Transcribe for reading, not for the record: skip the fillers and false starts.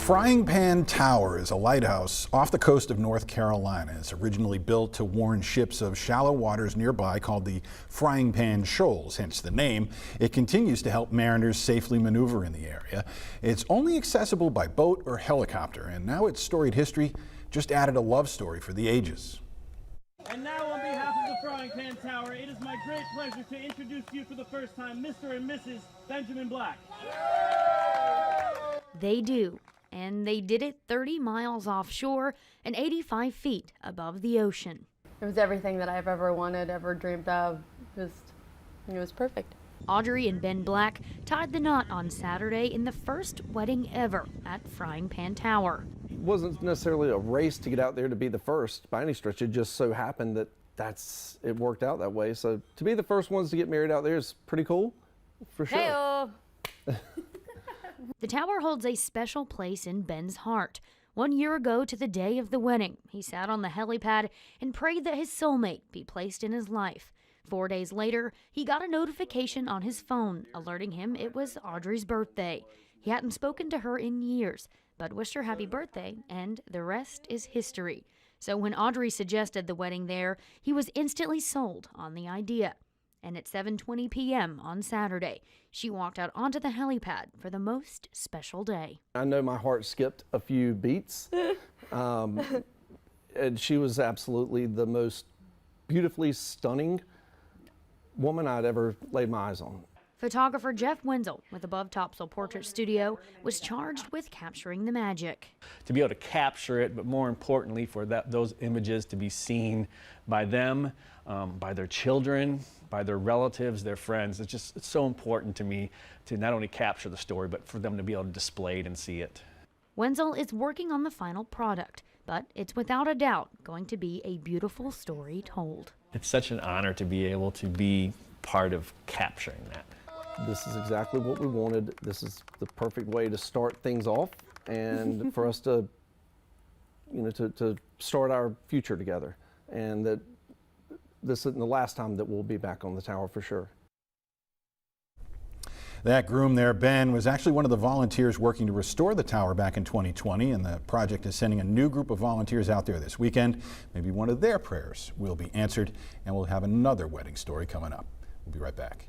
Frying Pan Tower is a lighthouse off the coast of North Carolina. It's originally built to warn ships of shallow waters nearby called the Frying Pan Shoals, hence the name. It continues to help mariners safely maneuver in the area. It's only accessible by boat or helicopter, and now its storied history just added a love story for the ages. And now on behalf of the Frying Pan Tower, it is my great pleasure to introduce to you for the first time Mr. and Mrs. Benjamin Black. They do. And they did it 30 miles offshore and 85 feet above the ocean. It was everything that I've ever wanted, ever dreamed of. It was perfect. Audrey and Ben Black tied the knot on Saturday in the first wedding ever at Frying Pan Tower. It wasn't necessarily a race to get out there to be the first by any stretch. It just so happened that it worked out that way. So to be the first ones to get married out there is pretty cool, for sure. Hey-o. The tower holds a special place in Ben's heart. 1 year ago to the day of the wedding, he sat on the helipad and prayed that his soulmate be placed in his life. 4 days later, he got a notification on his phone alerting him it was Audrey's birthday. He hadn't spoken to her in years, but wished her happy birthday, and the rest is history. So when Audrey suggested the wedding there, he was instantly sold on the idea. And at 7:20 p.m. on Saturday, she walked out onto the helipad for the most special day. I know my heart skipped a few beats, and she was absolutely the most beautifully stunning woman I'd ever laid my eyes on. Photographer Jeff Wenzel with Above Topsail Portrait Studio was charged with capturing the magic. To be able to capture it, but more importantly for those images to be seen by them, by their children, by their relatives, their friends. It's so important to me to not only capture the story, but for them to be able to display it and see it. Wenzel is working on the final product, but it's without a doubt going to be a beautiful story told. It's such an honor to be able to be part of capturing that. This is exactly what we wanted. This is the perfect way to start things off and for us to, to start our future together. And that this isn't the last time that we'll be back on the tower for sure. That groom there, Ben, was actually one of the volunteers working to restore the tower back in 2020, and the project is sending a new group of volunteers out there this weekend. Maybe one of their prayers will be answered, and we'll have another wedding story coming up. We'll be right back.